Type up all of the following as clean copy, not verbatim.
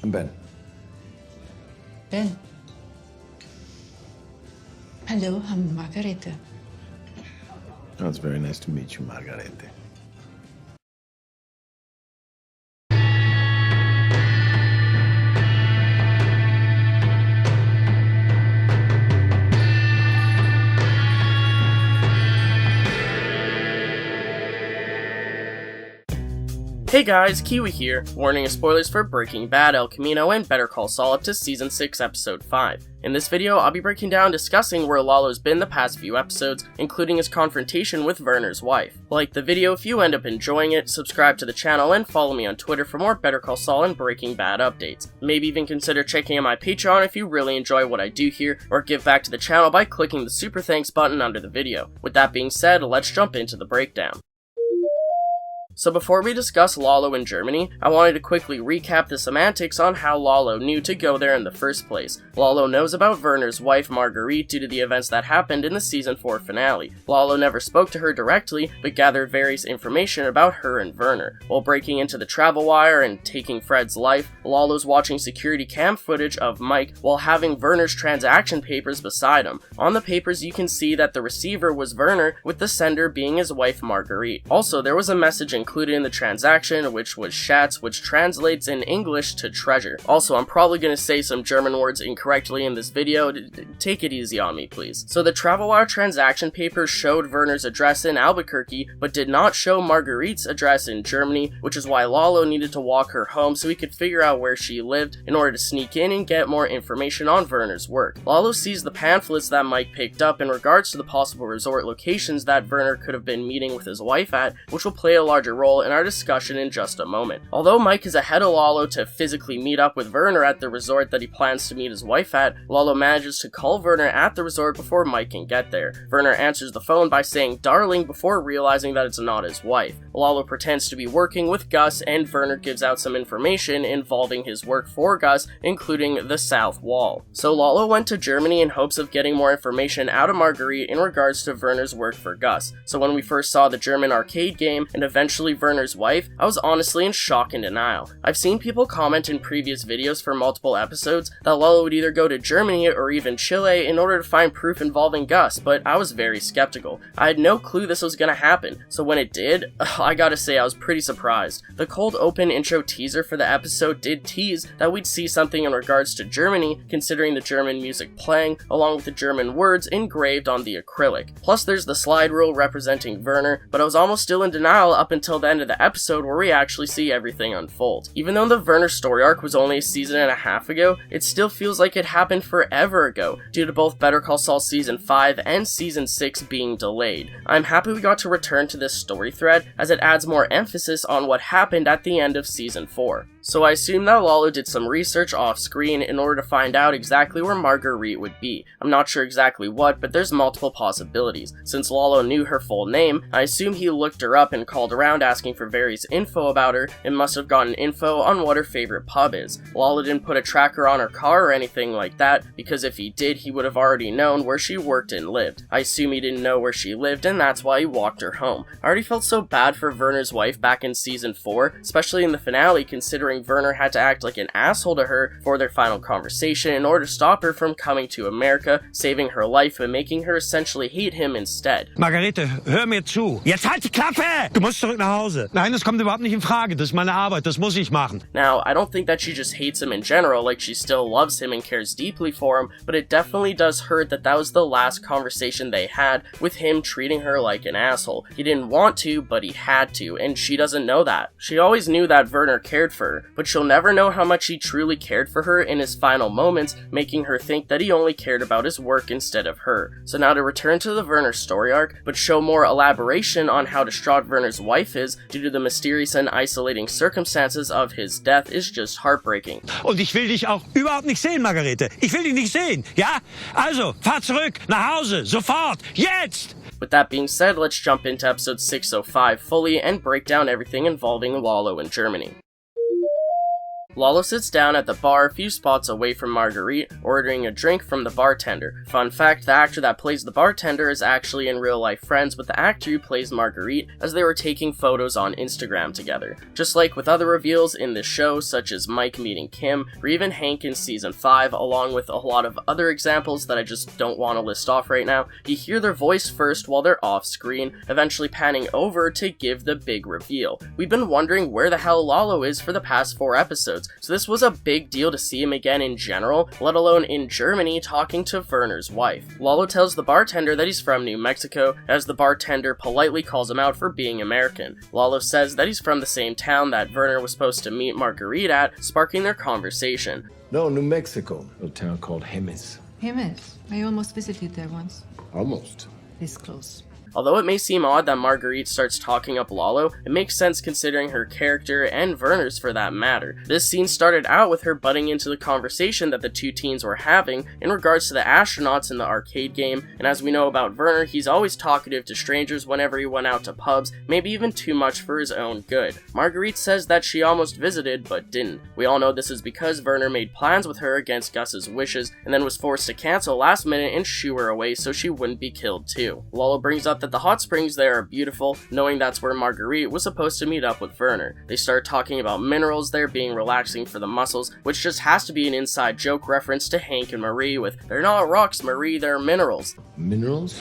I'm Ben. Ben. Hello, I'm Margarethe. Oh, it's very nice to meet you, Margarethe. Hey guys, Kiwi here, warning of spoilers for Breaking Bad, El Camino, and Better Call Saul up to Season 6, Episode 5. In this video, I'll be breaking down and discussing where Lalo's been the past few episodes, including his confrontation with Werner's wife. Like the video if you end up enjoying it, subscribe to the channel, and follow me on Twitter for more Better Call Saul and Breaking Bad updates. Maybe even consider checking out my Patreon if you really enjoy what I do here, or give back to the channel by clicking the super thanks button under the video. With that being said, let's jump into the breakdown. So before we discuss Lalo in Germany, I wanted to quickly recap the semantics on how Lalo knew to go there in the first place. Lalo knows about Werner's wife Margarethe due to the events that happened in the Season 4 finale. Lalo never spoke to her directly, but gathered various information about her and Werner. While breaking into the travel wire and taking Fred's life, Lalo's watching security cam footage of Mike while having Werner's transaction papers beside him. On the papers you can see that the receiver was Werner, with the sender being his wife Margarethe. Also, there was a message included in the transaction, which was Schatz, which translates in English to treasure. Also, I'm probably going to say some German words incorrectly in this video. Take it easy on me, please. So the travel wire transaction papers showed Werner's address in Albuquerque, but did not show Margarethe's address in Germany, which is why Lalo needed to walk her home so he could figure out where she lived in order to sneak in and get more information on Werner's work. Lalo sees the pamphlets that Mike picked up in regards to the possible resort locations that Werner could have been meeting with his wife at, which will play a larger role in our discussion in just a moment. Although Mike is ahead of Lalo to physically meet up with Werner at the resort that he plans to meet his wife at, Lalo manages to call Werner at the resort before Mike can get there. Werner answers the phone by saying "darling" before realizing that it's not his wife. Lalo pretends to be working with Gus, and Werner gives out some information involving his work for Gus, including the South Wall. So Lalo went to Germany in hopes of getting more information out of Margarethe in regards to Werner's work for Gus. So when we first saw the German arcade game, and eventually Werner's wife, I was honestly in shock and denial. I've seen people comment in previous videos for multiple episodes that Lalo would either go to Germany or even Chile in order to find proof involving Gus, but I was very skeptical. I had no clue this was gonna happen, so when it did, I gotta say I was pretty surprised. The cold open intro teaser for the episode did tease that we'd see something in regards to Germany, considering the German music playing, along with the German words engraved on the acrylic. Plus there's the slide rule representing Werner, but I was almost still in denial up until the end of the episode where we actually see everything unfold. Even though the Werner story arc was only a season and a half ago, it still feels like it happened forever ago, due to both Better Call Saul Season 5 and Season 6 being delayed. I'm happy we got to return to this story thread, as it adds more emphasis on what happened at the end of Season 4. So I assume that Lalo did some research off screen in order to find out exactly where Margarethe would be. I'm not sure exactly what, but there's multiple possibilities. Since Lalo knew her full name, I assume he looked her up and called around asking for various info about her, and must have gotten info on what her favorite pub is. Lalo didn't put a tracker on her car or anything like that, because if he did, he would have already known where she worked and lived. I assume he didn't know where she lived, and that's why he walked her home. I already felt so bad for Werner's wife back in Season 4, especially in the finale, considering Werner had to act like an asshole to her for their final conversation in order to stop her from coming to America, saving her life and making her essentially hate him instead. Margarethe, hör mir zu. Jetzt halt die Klappe! Du musst zurück nach Hause. Nein, das kommt überhaupt nicht in Frage. Das ist meine Arbeit. Das muss ich machen. Now, I don't think that she just hates him in general, like she still loves him and cares deeply for him, but it definitely does hurt that that was the last conversation they had, with him treating her like an asshole. He didn't want to, but he had to, and she doesn't know that. She always knew that Werner cared for her, but she'll never know how much he truly cared for her in his final moments, making her think that he only cared about his work instead of her. So now to return to the Werner story arc, but show more elaboration on how distraught Werner's wife is due to the mysterious and isolating circumstances of his death is just heartbreaking. Und ich will dich auch überhaupt nicht sehen, Margarethe. Ich will dich nicht sehen, ja? Also, fahr zurück, nach Hause, sofort, jetzt! With that being said, let's jump into episode 605 fully and break down everything involving Lalo in Germany. Lalo sits down at the bar a few spots away from Margarethe, ordering a drink from the bartender. Fun fact, the actor that plays the bartender is actually in real life friends with the actor who plays Margarethe, as they were taking photos on Instagram together. Just like with other reveals in this show, such as Mike meeting Kim, or even Hank in season 5, along with a lot of other examples that I just don't want to list off right now, you hear their voice first while they're off screen, eventually panning over to give the big reveal. We've been wondering where the hell Lalo is for the past 4 episodes, so this was a big deal to see him again in general, let alone in Germany talking to Werner's wife. Lalo tells the bartender that he's from New Mexico, as the bartender politely calls him out for being American. Lalo says that he's from the same town that Werner was supposed to meet Margarethe at, sparking their conversation. No, New Mexico. A town called Jemez. Jimenez. I almost visited there once. Almost. This close. Although it may seem odd that Margarethe starts talking up Lalo, it makes sense considering her character, and Werner's for that matter. This scene started out with her butting into the conversation that the two teens were having in regards to the astronauts in the arcade game, and as we know about Werner, he's always talkative to strangers whenever he went out to pubs, maybe even too much for his own good. Margarethe says that she almost visited, but didn't. We all know this is because Werner made plans with her against Gus's wishes, and then was forced to cancel last minute and shoo her away so she wouldn't be killed too. Lalo brings up that the hot springs there are beautiful, knowing that's where Margarethe was supposed to meet up with Werner. They start talking about minerals there being relaxing for the muscles, which just has to be an inside joke reference to Hank and Marie with, "They're not rocks, Marie, they're minerals." Minerals?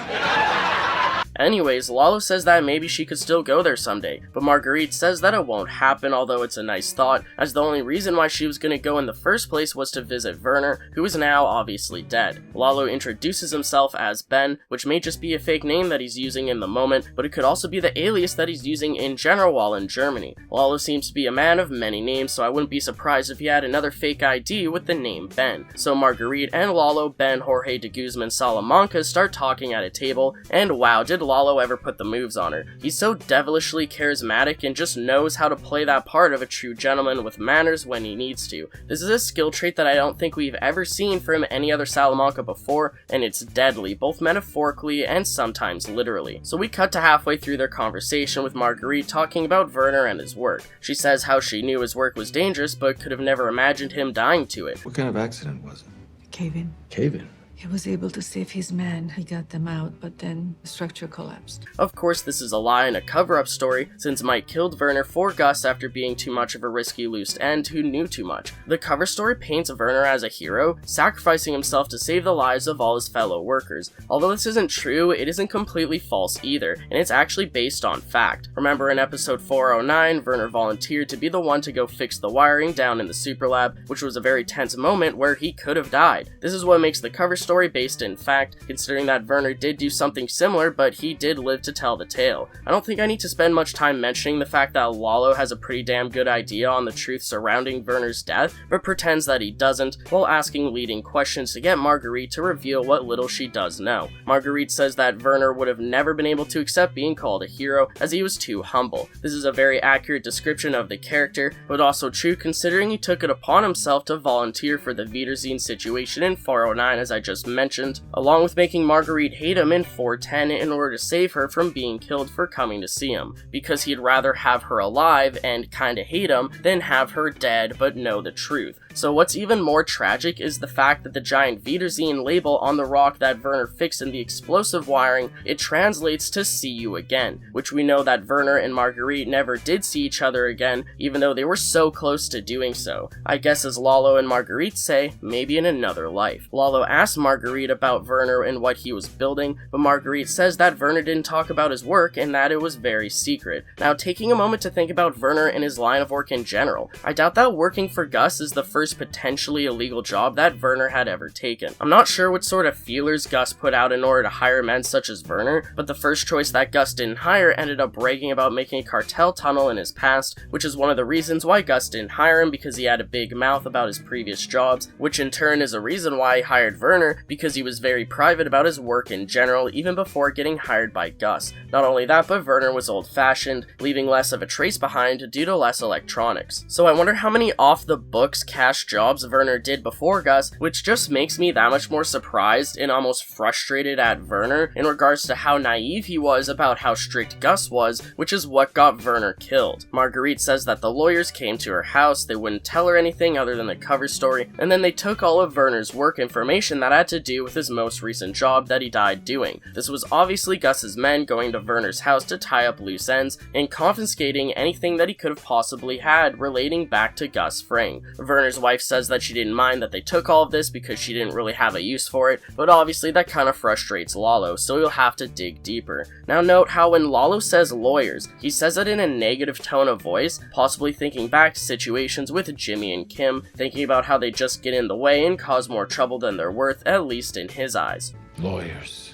Anyways, Lalo says that maybe she could still go there someday, but Margarethe says that it won't happen, although it's a nice thought, as the only reason why she was gonna go in the first place was to visit Werner, who is now obviously dead. Lalo introduces himself as Ben, which may just be a fake name that he's using in the moment, but it could also be the alias that he's using in general while in Germany. Lalo seems to be a man of many names, so I wouldn't be surprised if he had another fake ID with the name Ben. So Margarethe and Lalo, Ben, Jorge de Guzman, Salamanca start talking at a table, and wow, did Lalo ever put the moves on her. He's so devilishly charismatic and just knows how to play that part of a true gentleman with manners when he needs to. This is a skill trait that I don't think we've ever seen from any other Salamanca before, and it's deadly, both metaphorically and sometimes literally. So we cut to halfway through their conversation with Margarethe talking about Werner and his work. She says how she knew his work was dangerous but could have never imagined him dying to it. What kind of accident was it? Cave-in. Cave-in? He was able to save his men. He got them out, but then the structure collapsed. Of course, this is a lie and a cover-up story, since Mike killed Werner for Gus after being too much of a risky loose end who knew too much. The cover story paints Werner as a hero, sacrificing himself to save the lives of all his fellow workers. Although this isn't true, it isn't completely false either, and it's actually based on fact. Remember in episode 409, Werner volunteered to be the one to go fix the wiring down in the super lab, which was a very tense moment where he could have died. This is what makes the cover story based in fact, considering that Werner did do something similar, but he did live to tell the tale. I don't think I need to spend much time mentioning the fact that Lalo has a pretty damn good idea on the truth surrounding Werner's death, but pretends that he doesn't, while asking leading questions to get Margarethe to reveal what little she does know. Margarethe says that Werner would have never been able to accept being called a hero, as he was too humble. This is a very accurate description of the character, but also true considering he took it upon himself to volunteer for the Wiedersehen situation in 409 as I just mentioned, along with making Margarethe hate him in 410 in order to save her from being killed for coming to see him, because he'd rather have her alive and kinda hate him than have her dead but know the truth. So what's even more tragic is the fact that the giant Wiedersehen label on the rock that Werner fixed in the explosive wiring, it translates to "see you again," which we know that Werner and Margarethe never did see each other again, even though they were so close to doing so. I guess as Lalo and Margarethe say, maybe in another life. Lalo asks Margarethe about Werner and what he was building, but Margarethe says that Werner didn't talk about his work and that it was very secret. Now taking a moment to think about Werner and his line of work in general, I doubt that working for Gus is the first potentially illegal job that Werner had ever taken. I'm not sure what sort of feelers Gus put out in order to hire men such as Werner, but the first choice that Gus didn't hire ended up bragging about making a cartel tunnel in his past, which is one of the reasons why Gus didn't hire him, because he had a big mouth about his previous jobs, which in turn is a reason why he hired Werner, Werner because he was very private about his work in general even before getting hired by Gus. Not only that, but Werner was old-fashioned, leaving less of a trace behind due to less electronics. So I wonder how many off-the-books cash jobs Werner did before Gus, which just makes me that much more surprised and almost frustrated at Werner in regards to how naive he was about how strict Gus was, which is what got Werner killed. Margarethe says that the lawyers came to her house, they wouldn't tell her anything other than the cover story, and then they took all of Werner's work information that had to do with his most recent job that he died doing. This was obviously Gus's men going to Werner's house to tie up loose ends and confiscating anything that he could have possibly had relating back to Gus Fring. Werner's wife says that she didn't mind that they took all of this because she didn't really have a use for it, but obviously that kind of frustrates Lalo, so you'll have to dig deeper. Now note how when Lalo says lawyers, he says it in a negative tone of voice, possibly thinking back to situations with Jimmy and Kim, thinking about how they just get in the way and cause more trouble than they're worth, at least in his eyes. Lawyers.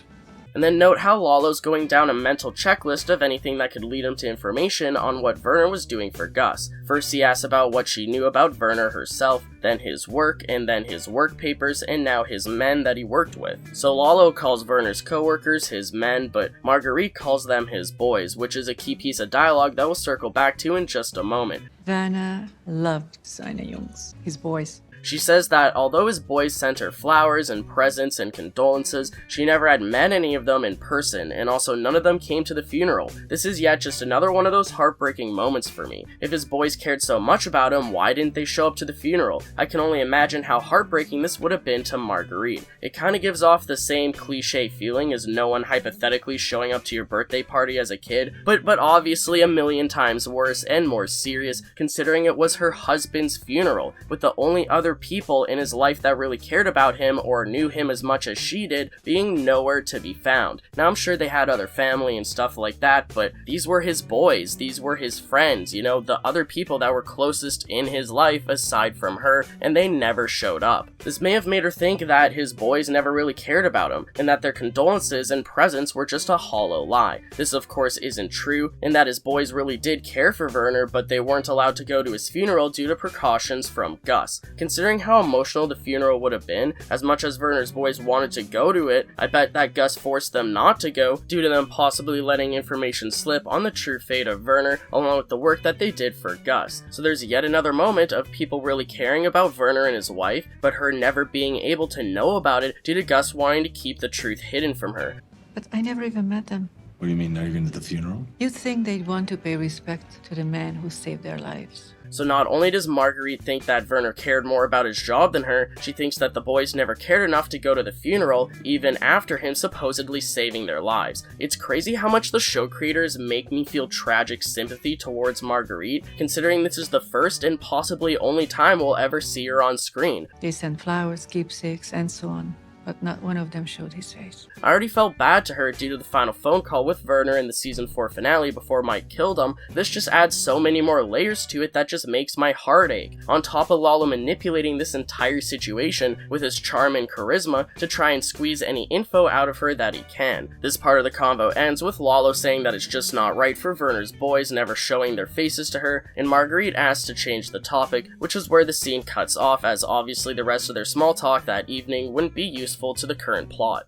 And then note how Lalo's going down a mental checklist of anything that could lead him to information on what Werner was doing for Gus. First he asks about what she knew about Werner herself, then his work, and then his work papers, and now his men that he worked with. So Lalo calls Werner's co-workers his men, but Margarethe calls them his boys, which is a key piece of dialogue that we'll circle back to in just a moment. Werner loved seine Jungs, his boys. She says that although his boys sent her flowers and presents and condolences, she never had met any of them in person, and also none of them came to the funeral. This is yet just another one of those heartbreaking moments for me. If his boys cared so much about him, why didn't they show up to the funeral? I can only imagine how heartbreaking this would have been to Margarethe. It kinda gives off the same cliche feeling as no one hypothetically showing up to your birthday party as a kid, but obviously a million times worse and more serious, considering it was her husband's funeral, with the only other people in his life that really cared about him or knew him as much as she did being nowhere to be found. Now I'm sure they had other family and stuff like that, but these were his boys, these were his friends, you know, the other people that were closest in his life aside from her, and they never showed up. This may have made her think that his boys never really cared about him, and that their condolences and presents were just a hollow lie. This of course isn't true, and that his boys really did care for Werner, but they weren't allowed to go to his funeral due to precautions from Gus. Considering how emotional the funeral would have been, as much as Werner's boys wanted to go to it, I bet that Gus forced them not to go due to them possibly letting information slip on the true fate of Werner along with the work that they did for Gus. So there's yet another moment of people really caring about Werner and his wife, but her never being able to know about it due to Gus wanting to keep the truth hidden from her. But I never even met them. What do you mean, now you're going to the funeral? You'd think they'd want to pay respect to the man who saved their lives. So not only does Margarethe think that Werner cared more about his job than her, she thinks that the boys never cared enough to go to the funeral, even after him supposedly saving their lives. It's crazy how much the show creators make me feel tragic sympathy towards Margarethe, considering this is the first and possibly only time we'll ever see her on screen. They sent flowers, keepsakes, and so on, but not one of them showed his face. I already felt bad to her due to the final phone call with Werner in the season 4 finale before Mike killed him. This just adds so many more layers to it that just makes my heart ache. On top of Lalo manipulating this entire situation with his charm and charisma to try and squeeze any info out of her that he can. This part of the convo ends with Lalo saying that it's just not right for Werner's boys never showing their faces to her, and Margarethe asks to change the topic, which is where the scene cuts off, as obviously the rest of their small talk that evening wouldn't be useful to the current plot.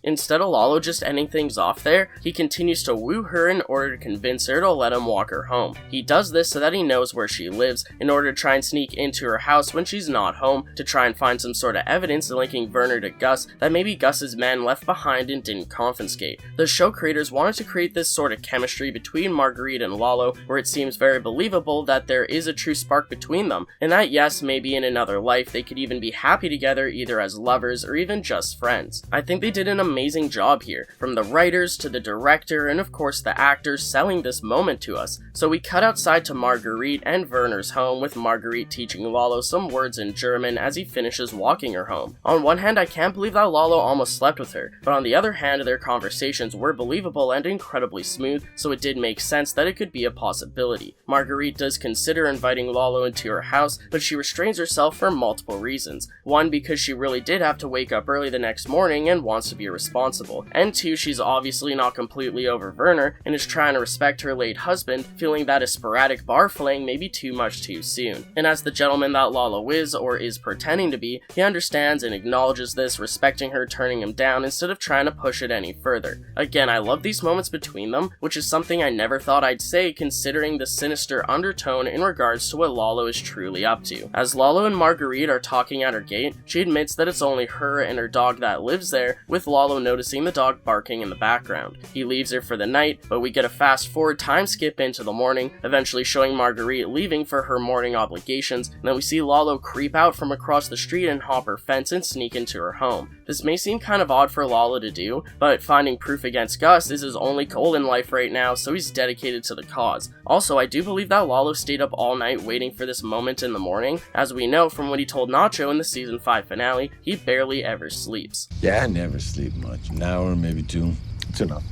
Instead of Lalo just ending things off there, he continues to woo her in order to convince her to let him walk her home. He does this so that he knows where she lives, in order to try and sneak into her house when she's not home, to try and find some sort of evidence linking Werner to Gus that maybe Gus's men left behind and didn't confiscate. The show creators wanted to create this sort of chemistry between Margarethe and Lalo, where it seems very believable that there is a true spark between them, and that yes, maybe in another life they could even be happy together either as lovers or even just friends. I think they did an amazing job here, from the writers to the director and of course the actors selling this moment to us. So we cut outside to Margarethe and Werner's home, with Margarethe teaching Lalo some words in German as he finishes walking her home. On one hand, I can't believe that Lalo almost slept with her, but on the other hand, their conversations were believable and incredibly smooth, so it did make sense that it could be a possibility. Margarethe does consider inviting Lalo into her house, but she restrains herself for multiple reasons. One, because she really did have to wake up early the next morning and wants to be respectful responsible, and 2, she's obviously not completely over Werner and is trying to respect her late husband, feeling that a sporadic bar fling may be too much too soon. And as the gentleman that Lalo is, or is pretending to be, he understands and acknowledges this, respecting her turning him down instead of trying to push it any further. Again, I love these moments between them, which is something I never thought I'd say considering the sinister undertone in regards to what Lalo is truly up to. As Lalo and Margarethe are talking at her gate, she admits that it's only her and her dog that lives there, with Lalo noticing the dog barking in the background. He leaves her for the night, but we get a fast forward time skip into the morning, eventually showing Margarethe leaving for her morning obligations, and then we see Lalo creep out from across the street and hop her fence and sneak into her home. This may seem kind of odd for Lalo to do, but finding proof against Gus is his only goal in life right now, so he's dedicated to the cause. Also, I do believe that Lalo stayed up all night waiting for this moment in the morning. As we know from what he told Nacho in the season 5 finale, he barely ever sleeps. Yeah, I never sleep much. An hour, maybe 2. It's enough.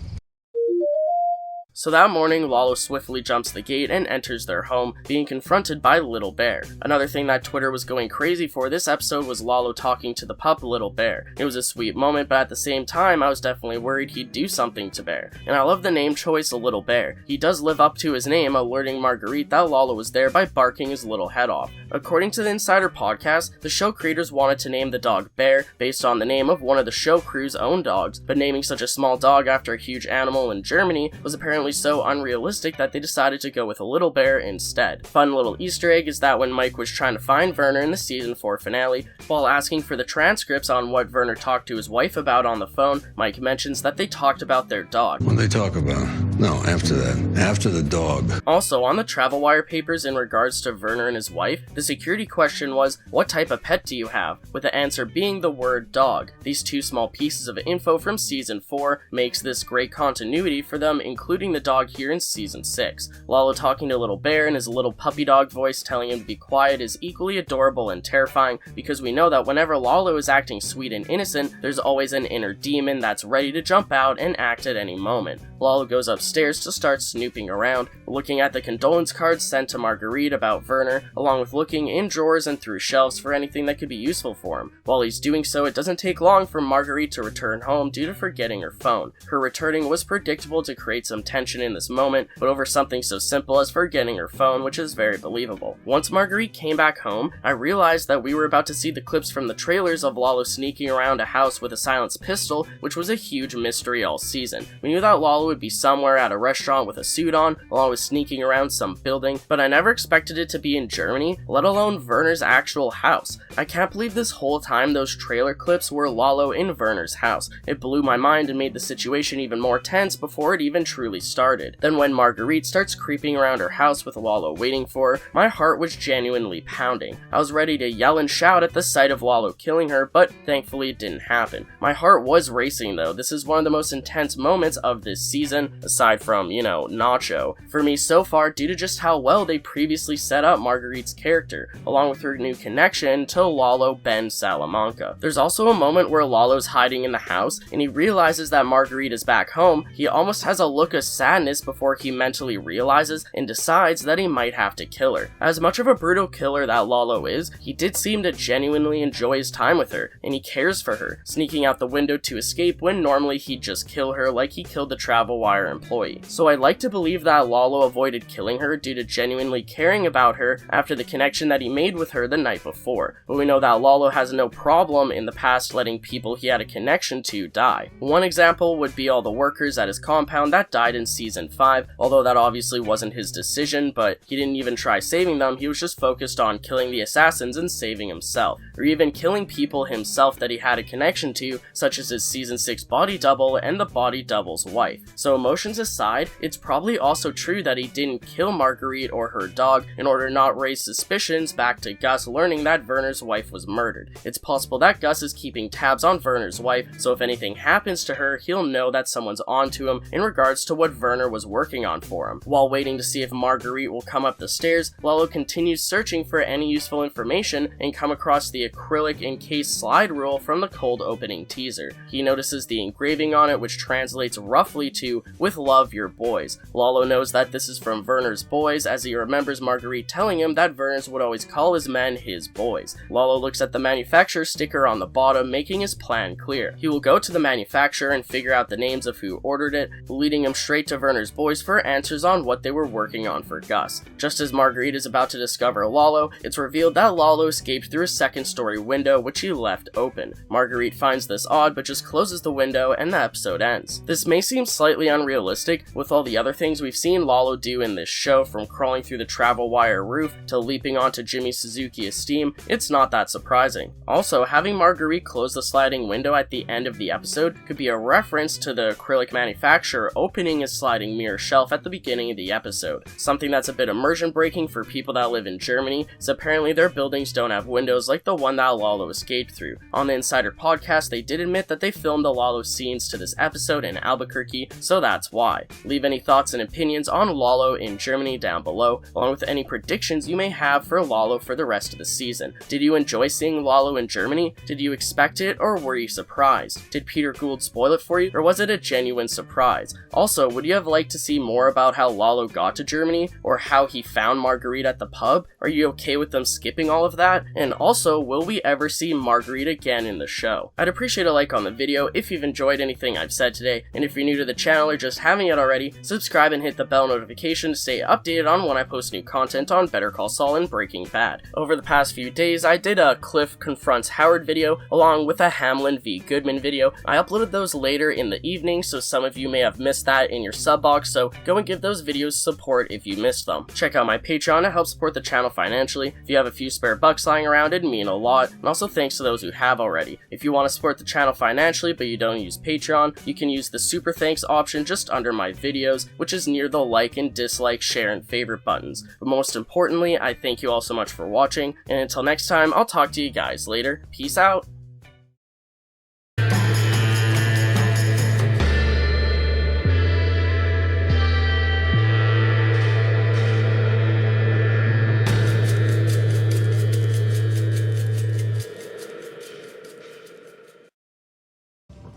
So that morning, Lalo swiftly jumps the gate and enters their home, being confronted by Little Bear. Another thing that Twitter was going crazy for this episode was Lalo talking to the pup Little Bear. It was a sweet moment, but at the same time, I was definitely worried he'd do something to Bear. And I love the name choice of Little Bear. He does live up to his name, alerting Margarethe that Lalo was there by barking his little head off. According to the Insider podcast, the show creators wanted to name the dog Bear, based on the name of one of the show crew's own dogs, but naming such a small dog after a huge animal in Germany was apparently so unrealistic that they decided to go with a Little Bear instead. Fun little Easter egg is that when Mike was trying to find Werner in the season 4 finale, while asking for the transcripts on what Werner talked to his wife about on the phone, Mike mentions that they talked about their dog. What did they talk about? No, after that. After the dog. Also, on the travel wire papers in regards to Werner and his wife, the security question was, what type of pet do you have? With the answer being the word dog. These two small pieces of info from season 4 makes this great continuity for them, including the dog here in season 6. Lalo talking to Little Bear in his little puppy dog voice telling him to be quiet is equally adorable and terrifying, because we know that whenever Lalo is acting sweet and innocent, there's always an inner demon that's ready to jump out and act at any moment. Lalo goes upstairs to start snooping around, looking at the condolence cards sent to Margarethe about Werner, along with looking in drawers and through shelves for anything that could be useful for him. While he's doing so, it doesn't take long for Margarethe to return home due to forgetting her phone. Her returning was predictable to create some tension in this moment, but over something so simple as forgetting her phone, which is very believable. Once Margarethe came back home, I realized that we were about to see the clips from the trailers of Lalo sneaking around a house with a silenced pistol, which was a huge mystery all season. We knew that Lalo would be somewhere at a restaurant with a suit on, along with sneaking around some building, but I never expected it to be in Germany, let alone Werner's actual house. I can't believe this whole time those trailer clips were Lalo in Werner's house. It blew my mind and made the situation even more tense before it even truly started. Then when Margarethe starts creeping around her house with Lalo waiting for her, my heart was genuinely pounding. I was ready to yell and shout at the sight of Lalo killing her, but thankfully it didn't happen. My heart was racing though. This is one of the most intense moments of this season, aside from, Nacho, for me so far due to just how well they previously set up Margarethe's character, along with her new connection to Lalo Salamanca. There's also a moment where Lalo's hiding in the house, and he realizes that Margarethe is back home. He almost has a look of sadness before he mentally realizes and decides that he might have to kill her. As much of a brutal killer that Lalo is, he did seem to genuinely enjoy his time with her, and he cares for her, sneaking out the window to escape when normally he'd just kill her like he killed the travel wire employee. So I'd like to believe that Lalo avoided killing her due to genuinely caring about her after the connection that he made with her the night before, but we know that Lalo has no problem in the past letting people he had a connection to die. One example would be all the workers at his compound that died in season 5, although that obviously wasn't his decision, but he didn't even try saving them. He was just focused on killing the assassins and saving himself, or even killing people himself that he had a connection to, such as his season 6 body double and the body double's wife. So emotions aside, it's probably also true that he didn't kill Margarethe or her dog in order to not raise suspicions back to Gus learning that Werner's wife was murdered. It's possible that Gus is keeping tabs on Werner's wife, so if anything happens to her, he'll know that someone's onto him in regards to what what Werner was working on for him. While waiting to see if Margarethe will come up the stairs, Lalo continues searching for any useful information and come across the acrylic encased slide rule from the cold opening teaser. He notices the engraving on it, which translates roughly to "with love, your boys." Lalo knows that this is from Werner's boys, as he remembers Margarethe telling him that Werner's would always call his men his boys. Lalo looks at the manufacturer sticker on the bottom, making his plan clear. He will go to the manufacturer and figure out the names of who ordered it, leading him straight to Werner's boys for answers on what they were working on for Gus. Just as Margarethe is about to discover Lalo, it's revealed that Lalo escaped through a second-story window which he left open. Margarethe finds this odd but just closes the window and the episode ends. This may seem slightly unrealistic with all the other things we've seen Lalo do in this show, from crawling through the travel wire roof to leaping onto Jimmy Suzuki Esteem. It's not that surprising. Also, having Margarethe close the sliding window at the end of the episode could be a reference to the acrylic manufacturer opening his sliding mirror shelf at the beginning of the episode. Something that's a bit immersion breaking for people that live in Germany, is apparently their buildings don't have windows like the one that Lalo escaped through. On the Insider podcast, they did admit that they filmed the Lalo scenes to this episode in Albuquerque, so that's why. Leave any thoughts and opinions on Lalo in Germany down below, along with any predictions you may have for Lalo for the rest of the season. Did you enjoy seeing Lalo in Germany? Did you expect it, or were you surprised? Did Peter Gould spoil it for you, or was it a genuine surprise? Also, would you have liked to see more about how Lalo got to Germany, or how he found Margarethe at the pub? Are you okay with them skipping all of that? And also, will we ever see Margarethe again in the show? I'd appreciate a like on the video if you've enjoyed anything I've said today, and if you're new to the channel or just haven't yet already, subscribe and hit the bell notification to stay updated on when I post new content on Better Call Saul and Breaking Bad. Over the past few days, I did a Cliff Confronts Howard video, along with a Hamlin v. Goodman video. I uploaded those later in the evening, so some of you may have missed that in your sub box, so go and give those videos support if you missed them. Check out my Patreon to help support the channel financially. If you have a few spare bucks lying around, it'd mean a lot, and also thanks to those who have already. If you want to support the channel financially but you don't use Patreon, you can use the super thanks option just under my videos, which is near the like and dislike, share, and favorite buttons. But most importantly, I thank you all so much for watching, and until next time, I'll talk to you guys later. Peace out.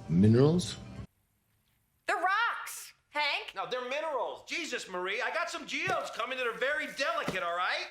Minerals? The rocks, Hank. No, they're minerals. Jesus, Marie, I got some geodes coming that are very delicate, all right?